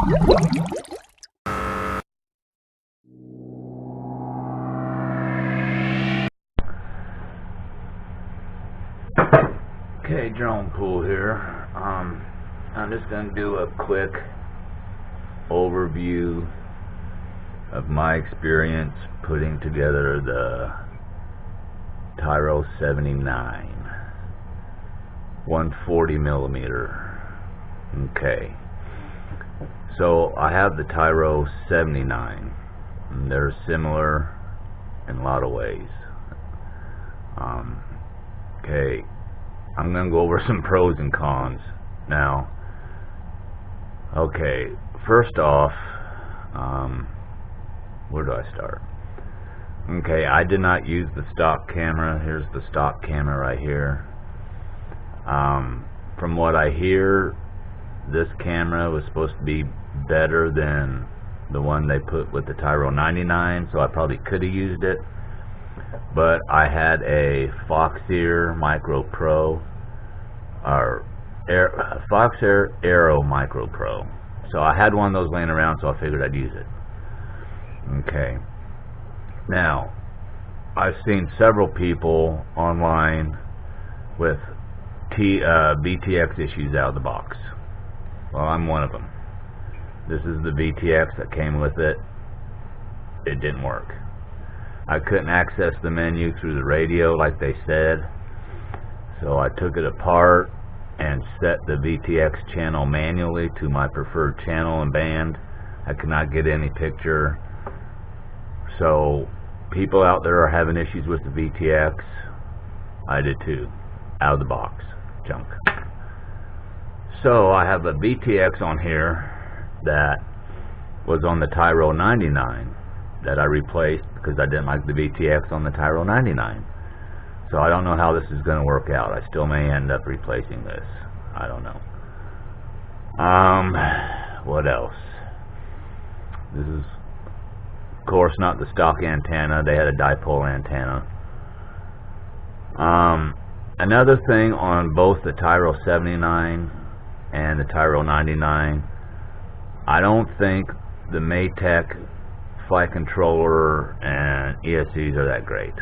Okay, drone pool here. I'm just going to do a quick overview of my experience putting together the Tyro 79 140 millimeter. Okay, so I have the Tyro 79 and they're similar in a lot of ways. Okay, I'm going to go over some pros and cons now. Okay, first off, where do I start? Okay, I did not use the stock camera. Here's the stock camera right here. From what I hear, this camera was supposed to be better than the one they put with the Tyro 99, so I probably could have used it. But I had a Foxeer Micro Pro, or Foxeer Aero Micro Pro. So I had one of those laying around, so I figured I'd use it. Okay. Now, I've seen several people online with VTX issues out of the box. Well, I'm one of them. This is the VTX that came with it. It didn't work. I couldn't access the menu through the radio like they said, so I took it apart and set the VTX channel manually to my preferred channel and band. I could not get any picture. So people out there are having issues with the VTX. I did too. Out of the box junk. So I have a VTX on here that was on the Tyro 99 that I replaced because I didn't like the VTX on the Tyro 99. So I don't know how this is going to work out. I still may end up replacing this. I don't know. What else? This is, of course, not the stock antenna. They had a dipole antenna. Another thing on both the Tyro 79 and the Tyro 99, I don't think the Maytech flight controller and ESCs are that great.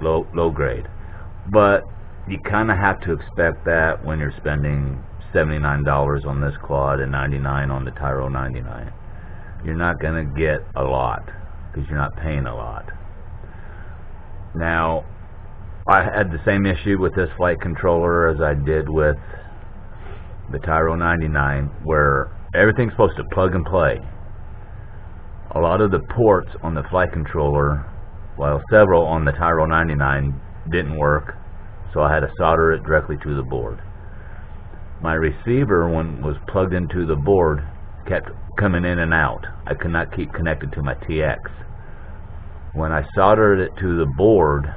Low grade. But you kind of have to expect that when you're spending $79 on this quad and $99 on the Tyro 99. You're not going to get a lot because you're not paying a lot. Now, I had the same issue with this flight controller as I did with the Tyro 99, where everything's supposed to plug and play. A lot of the ports on the flight controller, while several on the Tyro 99, didn't work, so I had to solder it directly to the board. My receiver, when it was plugged into the board, kept coming in and out. I could not keep connected to my TX. When I soldered it to the board,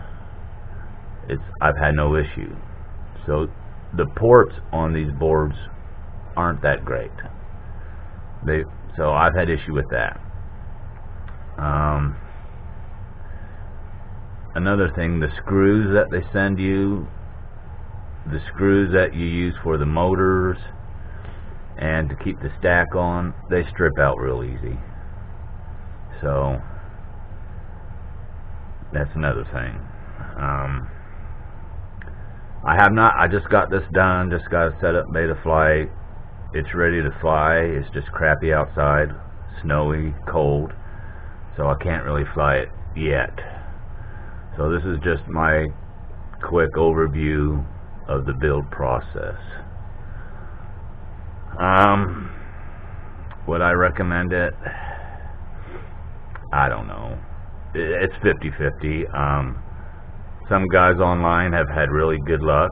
I've had no issue. So the ports on these boards aren't that great. So I've had issue with that. Another thing, the screws that they send you, the screws that you use for the motors and to keep the stack on, they strip out real easy. So that's another thing. I just got this done, just got it set up, made a flight. It's ready to fly. It's just crappy outside, snowy, cold, so I can't really fly it yet. So this is just my quick overview of the build process. Would I recommend it? I don't know. It's 50-50. Some guys online have had really good luck,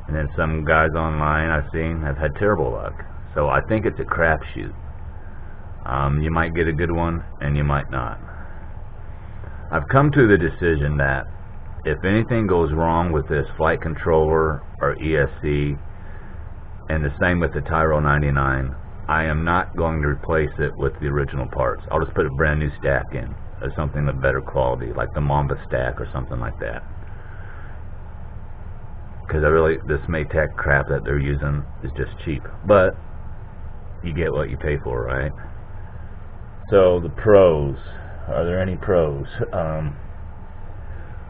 and then some guys online I've seen have had terrible luck. So I think it's a crapshoot. You might get a good one, and you might not. I've come to the decision that if anything goes wrong with this flight controller or ESC, and the same with the Tyro 99, I am not going to replace it with the original parts. I'll just put a brand new stack in, or something of better quality, like the Mamba stack or something like that. Because this Maytech crap that they're using is just cheap. But you get what you pay for, right? So the pros, are there any pros?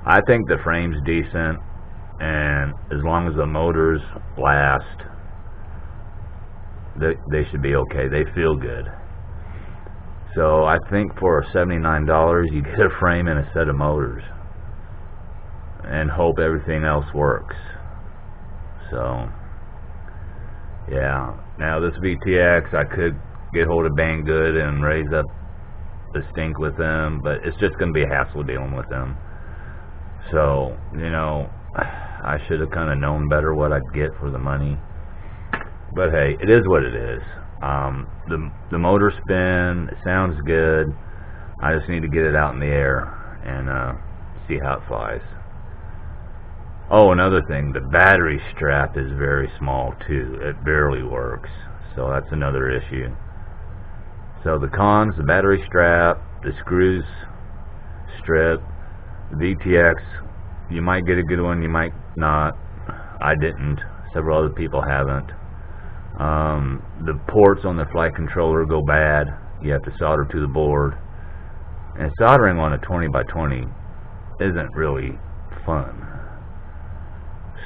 I think the frame's decent, and as long as the motors last, they should be okay. They feel good. So I think for $79 you get a frame and a set of motors and hope everything else works. So yeah, now this VTX, I could get hold of Banggood and raise up the stink with them, but it's just going to be a hassle dealing with them. So, you know, I should have kind of known better what I'd get for the money. But hey, it is what it is. The motor spin, it sounds good. I just need to get it out in the air and see how it flies. Oh, another thing, the battery strap is very small too. It barely works. So that's another issue. So the cons, the battery strap, the screws strip, the VTX, you might get a good one, you might not. I didn't. Several other people haven't. The ports on the flight controller go bad. You have to solder to the board. And soldering on a 20 by 20 isn't really fun.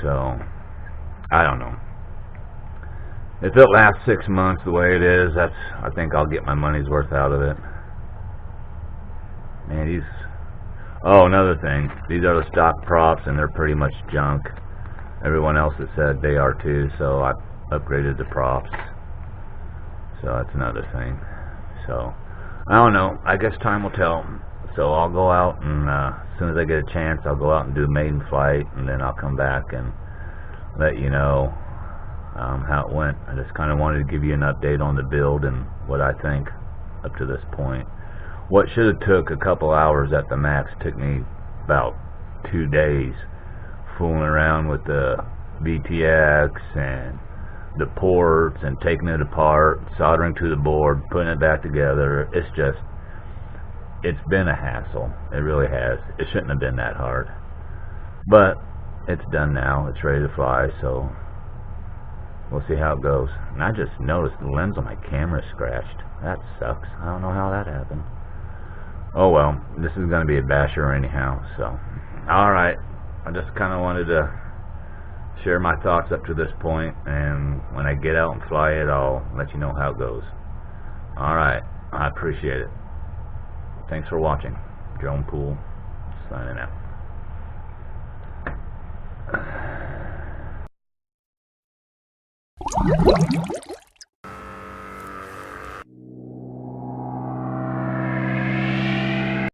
So, I don't know. If it lasts 6 months the way it is, I think I'll get my money's worth out of it. Man, oh, another thing. These are the stock props, and they're pretty much junk. Everyone else has said they are too, so I upgraded the props. So that's another thing. So, I don't know. I guess time will tell. So I'll go out, and as soon as I get a chance, I'll go out and do a maiden flight, and then I'll come back and let you know how it went. I just kind of wanted to give you an update on the build and what I think up to this point. What should have took a couple hours at the max took me about 2 days fooling around with the VTX and the ports and taking it apart, soldering to the board, putting it back together. It's been a hassle. It really has. It shouldn't have been that hard. But it's done now. It's ready to fly, so we'll see how it goes. And I just noticed the lens on my camera is scratched. That sucks. I don't know how that happened. Oh well, this is going to be a basher anyhow, so. Alright, I just kind of wanted to share my thoughts up to this point, and when I get out and fly it, I'll let you know how it goes. Alright, I appreciate it. Thanks for watching. Drone Pool, signing out.